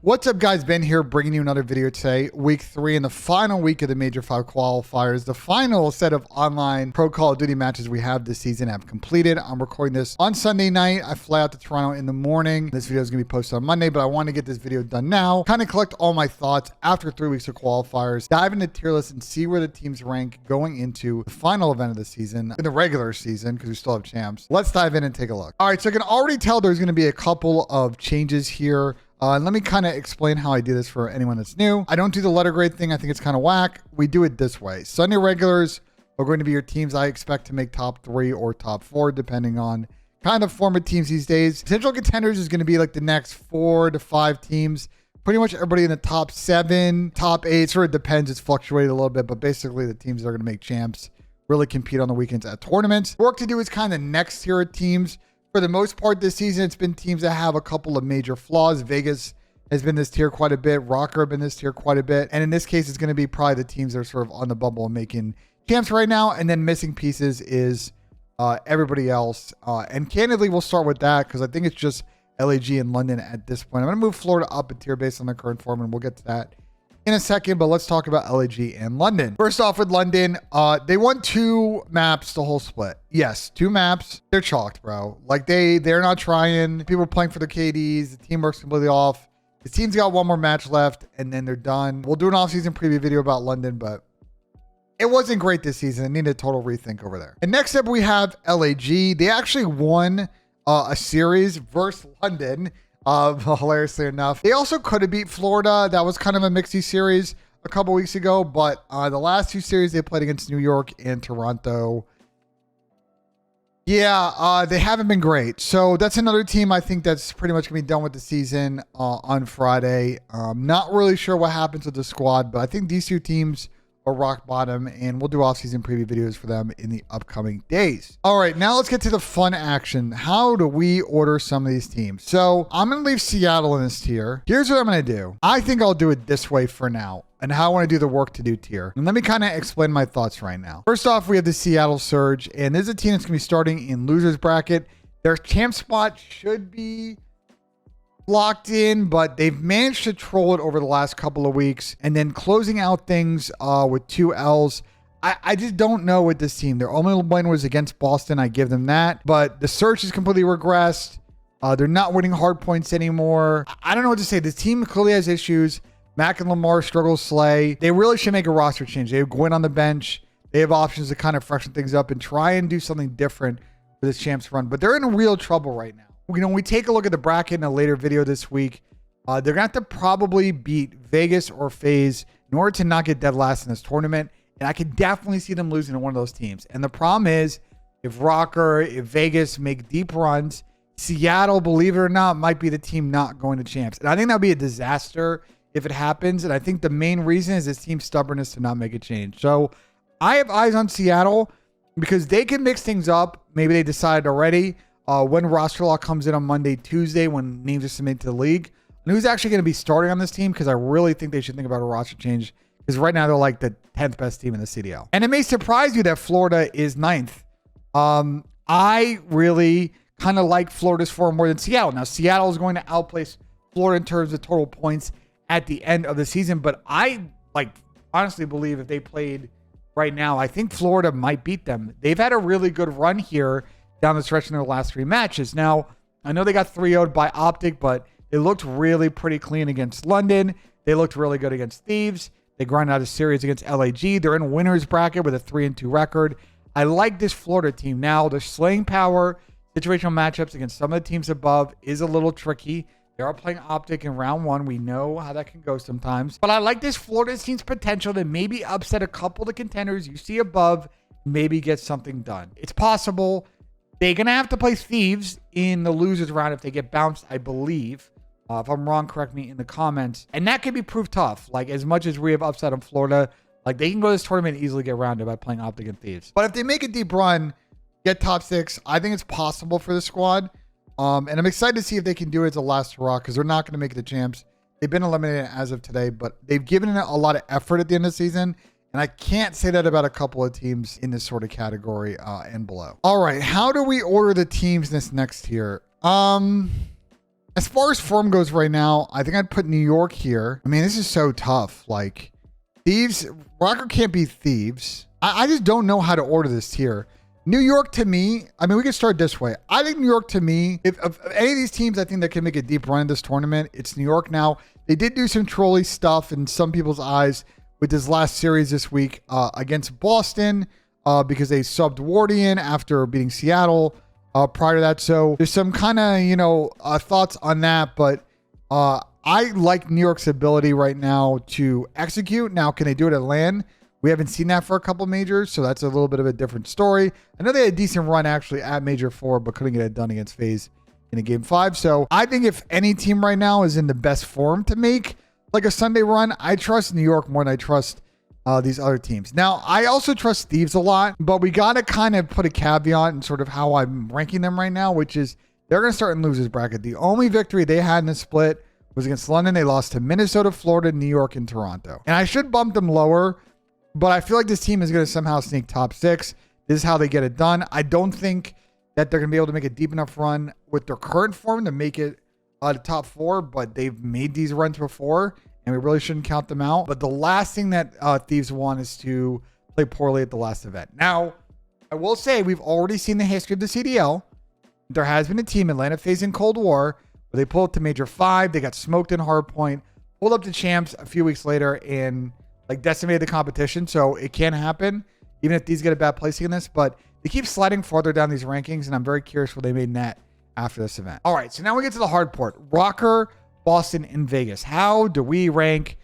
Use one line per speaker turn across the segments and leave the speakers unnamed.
What's up, guys? Ben here, bringing you another video today. Week 3 and the final week of the Major 5 qualifiers. The final set of online Pro Call of Duty matches we have this season have completed. I'm recording this on Sunday night. I fly out to Toronto in the morning. This video is going to be posted on Monday, but I want to get this video done now. Kind of collect all my thoughts after 3 weeks of qualifiers. Dive into tier lists and see where the teams rank going into the final event of the season, in the regular season, because we still have champs. Let's dive in and take a look. All right, so I can already tell there's going to be a couple of changes here. Let me kind of explain how I do this for anyone that's new. I don't do the letter grade thing. I think it's kind of whack. We do it this way. Sunday regulars are going to be your teams I expect to make top 3 or top 4, depending on kind of form of teams these days. Potential contenders is going to be like the next 4 to 5 teams. Pretty much everybody in the top 7, top 8, sort of depends. It's fluctuated a little bit, but basically the teams that are going to make champs really compete on the weekends at tournaments. Work to do is kind of next tier of teams. For the most part this season, it's been teams that have a couple of major flaws. Vegas has been this tier quite a bit. Rocker have been this tier quite a bit. And in this case, it's going to be probably the teams that are sort of on the bubble and making champs right now. And then missing pieces is everybody else. And candidly, we'll start with that because I think it's just LAG and London at this point. I'm going to move Florida up a tier based on their current form, and we'll get to that in a second, but let's talk about LAG and London. First off with London, they won 2 maps the whole split. Yes, 2 maps. They're chalked, bro. Like they're not trying. People are playing for the KDs. The team works completely off. The team's got 1 more match left, and then they're done. We'll do an off-season preview video about London, but it wasn't great this season. It needed a total rethink over there. And next up, we have LAG. They actually won a series versus London. Hilariously enough, they also could have beat Florida. That was kind of a mixy series a couple weeks ago, but the last 2 series they played against New York and Toronto, yeah, they haven't been great. So that's another team I think that's pretty much gonna be done with the season on Friday. Not really sure what happens with the squad, but I think these 2 teams are rock bottom, and we'll do off-season preview videos for them in the upcoming days. All right, now let's get to the fun action. How do we order some of these teams? So I'm going to leave Seattle in this tier. Here's what I'm going to do. I think I'll do it this way for now, and how I want to do the work to do tier. And let me kind of explain my thoughts right now. First off, we have the Seattle Surge, and this is a team that's going to be starting in losers bracket. Their champ spot should be locked in, but they've managed to troll it over the last couple of weeks, and then closing out things with 2 L's. I just don't know with this team. Their only win was against Boston. I give them that, but the search is completely regressed. They're not winning hard points anymore. I don't know what to say. This team clearly has issues. Mac and Lamar struggle to slay. They really should make a roster change. They have Gwen on the bench. They have options to kind of freshen things up and try and do something different for this champs run, but they're in real trouble right now. You know, when we take a look at the bracket in a later video this week, they're going to have to probably beat Vegas or FaZe in order to not get dead last in this tournament. And I could definitely see them losing to one of those teams. And the problem is, if Rocker, if Vegas make deep runs, Seattle, believe it or not, might be the team not going to champs. And I think that would be a disaster if it happens. And I think the main reason is this team's stubbornness to not make a change. So I have eyes on Seattle because they can mix things up. Maybe they decided already. When roster lock comes in on Monday, Tuesday, when names are submitted to the league, and who's actually going to be starting on this team, because I really think they should think about a roster change, because right now they're like the 10th best team in the CDL. And it may surprise you that Florida is 9th. I really kind of like Florida's form more than Seattle. Now, Seattle is going to outplace Florida in terms of total points at the end of the season, but I honestly believe if they played right now, I think Florida might beat them. They've had a really good run here down the stretch in their last 3 matches. Now, I know they got 3-0'd by Optic, but they looked really pretty clean against London. They looked really good against Thieves. They grind out a series against LAG. They're in winner's bracket with a 3-2 record. I like this Florida team. Now, their slaying power, situational matchups against some of the teams above is a little tricky. They are playing Optic in round 1. We know how that can go sometimes. But I like this Florida team's potential to maybe upset a couple of the contenders you see above, maybe get something done. It's possible. They're going to have to play Thieves in the losers round if they get bounced, I believe. If I'm wrong, correct me in the comments. And that could be proved tough. Like, as much as we have upset in Florida, like, they can go to this tournament and easily get rounded by playing Optic and Thieves. But if they make a deep run, get top 6, I think it's possible for the squad. And I'm excited to see if they can do it as a last hurrah, because they're not going to make the champs. They've been eliminated as of today, but they've given it a lot of effort at the end of the season. And I can't say that about a couple of teams in this sort of category and below. All right, how do we order the teams this next tier? As far as form goes right now, I think I'd put New York here. I mean, this is so tough. Like, Thieves, Rocker can't beat Thieves. I just don't know how to order this tier. New York to me, I mean, we can start this way. I think New York to me, if of any of these teams I think that can make a deep run in this tournament, it's New York. Now, they did do some trolley stuff in some people's eyes with this last series this week against Boston because they subbed Wardian after beating Seattle prior to that. So there's some kind of, thoughts on that. But I like New York's ability right now to execute. Now, can they do it at LAN? We haven't seen that for a couple majors, so that's a little bit of a different story. I know they had a decent run actually at Major 4, but couldn't get it done against FaZe in a Game 5. So I think if any team right now is in the best form to make like a Sunday run, I trust New York more than I trust these other teams. Now, I also trust Thieves a lot, but we got to kind of put a caveat in sort of how I'm ranking them right now, which is they're going to start in losers bracket. The only victory they had in the split was against London. They lost to Minnesota, Florida, New York, and Toronto. And I should bump them lower, but I feel like this team is going to somehow sneak top 6. This is how they get it done. I don't think that they're going to be able to make a deep enough run with their current form to make it the top 4, but they've made these runs before, and we really shouldn't count them out. But the last thing that Thieves want is to play poorly at the last event. Now, I will say we've already seen the history of the CDL. There has been a team, Atlanta FaZe in Cold War, where they pulled up to Major 5. They got smoked in Hardpoint, pulled up to Champs a few weeks later, and like decimated the competition. So it can happen, even if these get a bad placing in this. But they keep sliding farther down these rankings, and I'm very curious what they made net after this event. All right, so now we get to the hard part. Rocker, Boston, and Vegas. How do we rank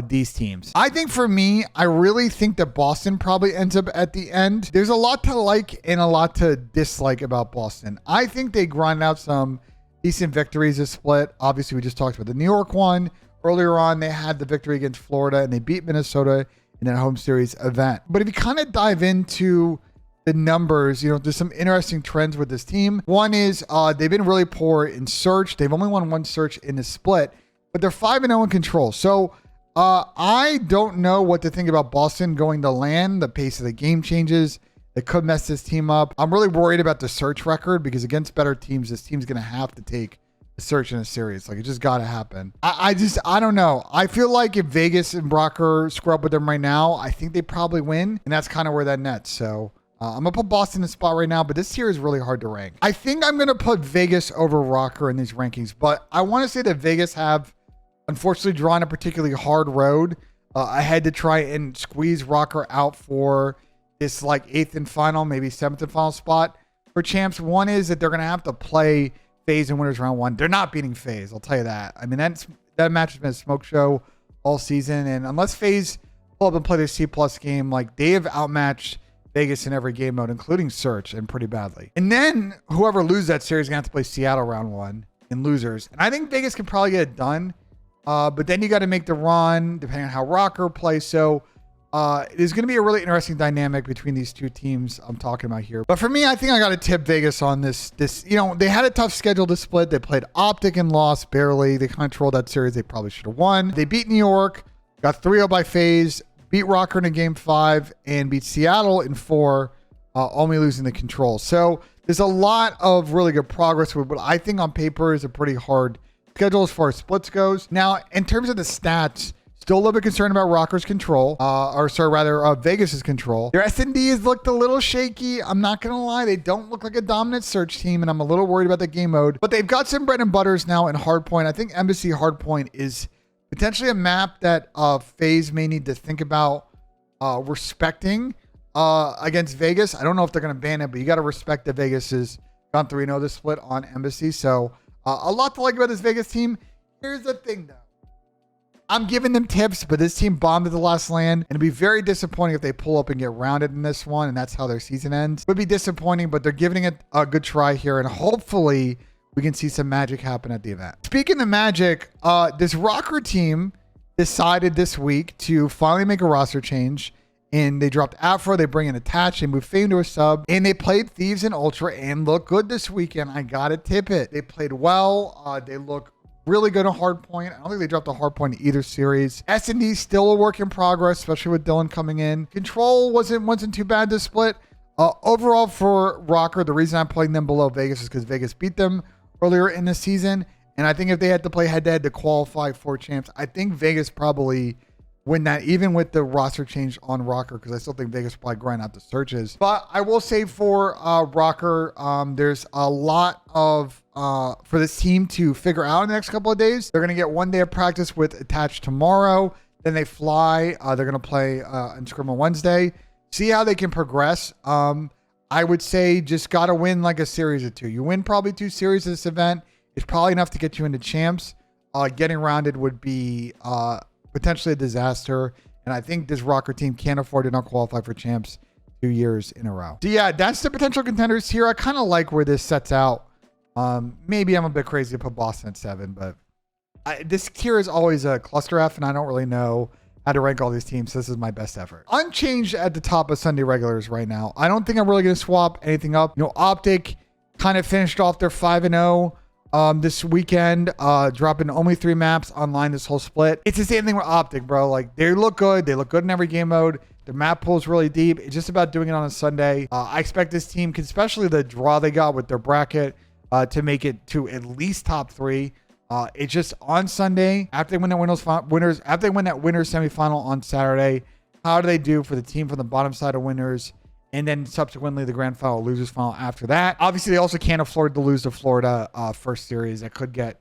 these teams? I think for me, I really think that Boston probably ends up at the end. There's a lot to like and a lot to dislike about Boston. I think they grind out some decent victories this split. Obviously, we just talked about the New York one. Earlier on, they had the victory against Florida, and they beat Minnesota in that home series event. But if you kind of dive into the numbers, there's some interesting trends with this team. One is they've been really poor in search. They've only won one search in the split, but they're 5-0 in control. So I don't know what to think about Boston going to LAN. The pace of the game changes. It could mess this team up. I'm really worried about the search record because against better teams, this team's going to have to take a search in a series. Like, it just got to happen. I don't know. I feel like if Vegas and Brocker square up with them right now, I think they probably win. And that's kind of where that nets. So I'm going to put Boston in the spot right now, but this tier is really hard to rank. I think I'm going to put Vegas over Rocker in these rankings, but I want to say that Vegas have unfortunately drawn a particularly hard road ahead to try and squeeze Rocker out for this like 8th and final, maybe 7th and final spot for Champs. One is that they're going to have to play FaZe in winners round 1. They're not beating FaZe. I'll tell you that. I mean, that match has been a smoke show all season. And unless FaZe pull up and play their C+ game, like they have outmatched Vegas in every game mode, including search, and pretty badly. And then whoever loses that series is going to have to play Seattle round 1 in losers. And I think Vegas can probably get it done. But then you got to make the run depending on how Rocker plays. So there's going to be a really interesting dynamic between these two teams I'm talking about here. But for me, I think I got to tip Vegas on this. They had a tough schedule to split. They played Optic and lost barely. They controlled that series. They probably should have won. They beat New York, got 3-0 by FaZe, beat Rocker in a Game 5, and beat Seattle in 4, only losing the control. So there's a lot of really good progress with what I think on paper is a pretty hard schedule as far as splits goes. Now, in terms of the stats, still a little bit concerned about Rocker's control, Vegas's control. Their S&Ds looked a little shaky. I'm not going to lie. They don't look like a dominant search team, and I'm a little worried about the game mode. But they've got some bread and butters now in Hardpoint. I think Embassy Hardpoint is potentially a map that FaZe may need to think about respecting against Vegas. I don't know if they're going to ban it, but you got to respect that Vegas has gone 3-0 this split on Embassy. So a lot to like about this Vegas team. Here's the thing, though. I'm giving them tips, but this team bombed at the last LAN, and it'd be very disappointing if they pull up and get rounded in this one, and that's how their season ends. Would be disappointing, but they're giving it a good try here, and hopefully we can see some magic happen at the event. Speaking of magic, this Rocker team decided this week to finally make a roster change, and they dropped Afro, they bring in Attach, they move Fame to a sub, and they played Thieves and Ultra and look good this weekend. I gotta tip it. They played well. They look really good on Hardpoint. I don't think they dropped a Hardpoint in either series. S&D still a work in progress, especially with Dylan coming in. Control wasn't too bad to split. Overall for Rocker, the reason I'm playing them below Vegas is because Vegas beat them earlier in the season. And I think if they had to play head-to-head to qualify for champs, I think Vegas probably win that, even with the roster change on Rocker, because I still think Vegas will probably grind out the searches. But I will say for Rocker, there's a lot of for this team to figure out in the next couple of days. They're going to get 1 day of practice with Attached tomorrow. Then they fly. They're going to play in Scrim on Wednesday. See how they can progress. I would say just got to win like a series or two. You win probably 2 series of this event. It's probably enough to get you into champs. Getting rounded would be potentially a disaster. And I think this Rocker team can't afford to not qualify for champs 2 years in a row. So yeah, that's the potential contenders here. I kind of like where this sets out. Maybe I'm a bit crazy to put Boston at 7, but this tier is always a cluster F, and I don't really know how to rank all these teams. So this is my best effort. Unchanged at the top of Sunday regulars right now. I don't think I'm really going to swap anything up. You know, Optic kind of finished off their 5-0. This weekend, dropping only 3 maps online this whole split. It's the same thing with Optic, bro. Like, they look good. They look good in every game mode. Their map pool is really deep. It's just about doing it on a Sunday. I expect this team, especially the draw they got with their bracket, to make it to at least top 3. It's just on Sunday, after they win that winners semifinal on Saturday, how do they do for the team from the bottom side of winners? And then subsequently the grand final, losers final after that. Obviously, they also can't afford to lose to Florida first series. That could get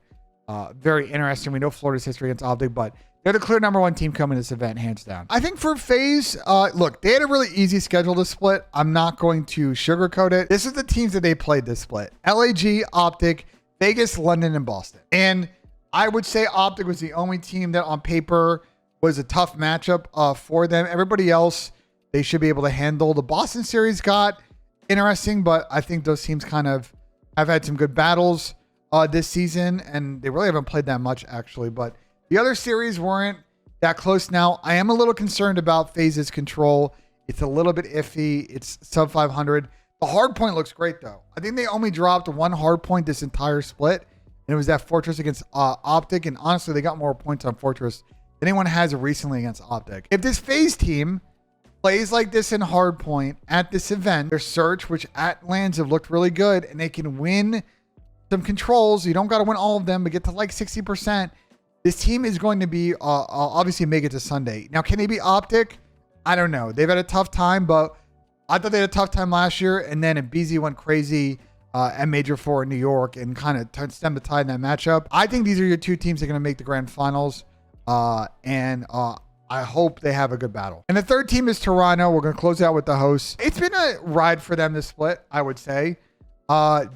very interesting. We know Florida's history against Optic, but they're the clear number 1 team coming to this event, hands down. I think for FaZe, look, they had a really easy schedule to split. I'm not going to sugarcoat it. This is the teams that they played this split. LAG, Optic, Vegas, London, and Boston. And I would say Optic was the only team that on paper was a tough matchup for them. Everybody else, they should be able to handle. The Boston series got interesting, but I think those teams kind of have had some good battles this season, and they really haven't played that much, actually. But the other series weren't that close. Now, I am a little concerned about FaZe's control. It's a little bit iffy. It's sub 500. The hard point looks great, though. I think they only dropped 1 hard point this entire split, and it was that Fortress against Optic. And honestly, they got more points on Fortress than anyone has recently against Optic. If this FaZe team plays like this in hardpoint at this event, their search, which at lands have looked really good, and they can win some controls. You don't got to win all of them, but get to like 60%. This team is going to be obviously make it to Sunday. Now, can they be Optic? I don't know. They've had a tough time, but I thought they had a tough time last year, and then BZ went crazy at Major 4 in New York and kind of stemmed the tide in that matchup. I think these are your 2 teams that are going to make the grand finals, and I hope they have a good battle. And the third team is Toronto. We're going to close out with the hosts. It's been a ride for them this split, I would say.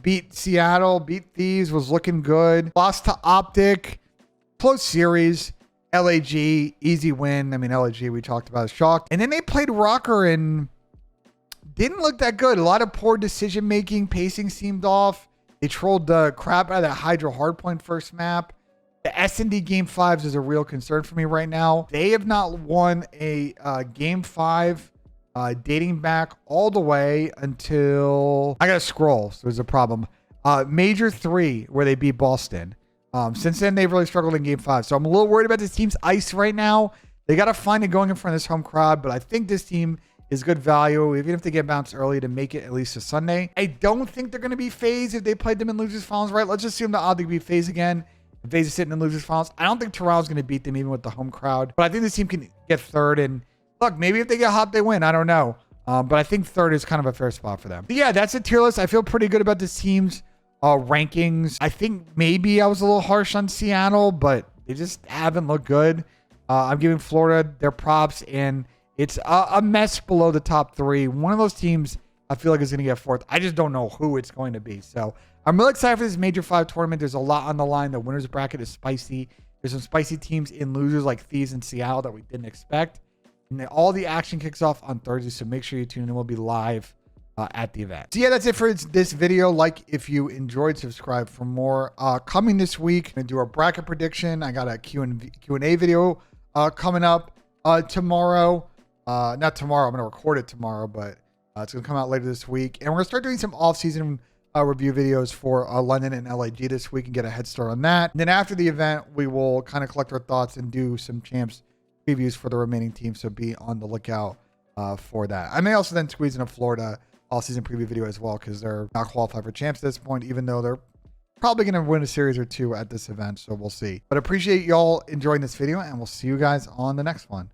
Beat Seattle, beat Thieves, was looking good. Lost to Optic, close series. LAG, easy win. I mean, LAG, we talked about, is shocked. And then they played Rocker and didn't look that good. A lot of poor decision making. Pacing seemed off. They trolled the crap out of that Hydro Hardpoint first map. The S&D Game 5s is a real concern for me right now. They have not won a Game 5 dating back all the way until... I got to scroll, so there's a problem. Major 3, where they beat Boston. Since then, they've really struggled in Game 5. So I'm a little worried about this team's ice right now. They got to find it going in front of this home crowd, but I think this team is good value, even if they get bounced early, to make it at least a Sunday. I don't think they're going to be FaZe if they played them in losers finals, right? Let's assume that Optic be FaZe again. If FaZe is sitting in losers finals, I don't think Toronto's going to beat them even with the home crowd. But I think this team can get third. And look, maybe if they get hot, they win. I don't know. But I think third is kind of a fair spot for them. But yeah, that's a tier list. I feel pretty good about this team's rankings. I think maybe I was a little harsh on Seattle, but they just haven't looked good. I'm giving Florida their props, and it's a mess below the top 3. One of those teams I feel like is going to get fourth. I just don't know who it's going to be. So I'm really excited for this Major 5 tournament. There's a lot on the line. The winners bracket is spicy. There's some spicy teams in losers like Thieves and Seattle that we didn't expect. And then all the action kicks off on Thursday, so make sure you tune in. We'll be live at the event. So yeah, that's it for this video. Like if you enjoyed, subscribe for more. Coming this week, I'm going to do a bracket prediction. I got a Q&A video coming up tomorrow. Not tomorrow. I'm going to record it tomorrow, but it's going to come out later this week. And we're going to start doing some off-season review videos for London and LAG this week and get a head start on that. And then after the event, we will kind of collect our thoughts and do some champs previews for the remaining teams. So be on the lookout for that. I may also then squeeze in a Florida all-season preview video as well, because they're not qualified for champs at this point, even though they're probably going to win a series or two at this event. So we'll see. But appreciate y'all enjoying this video, and we'll see you guys on the next one.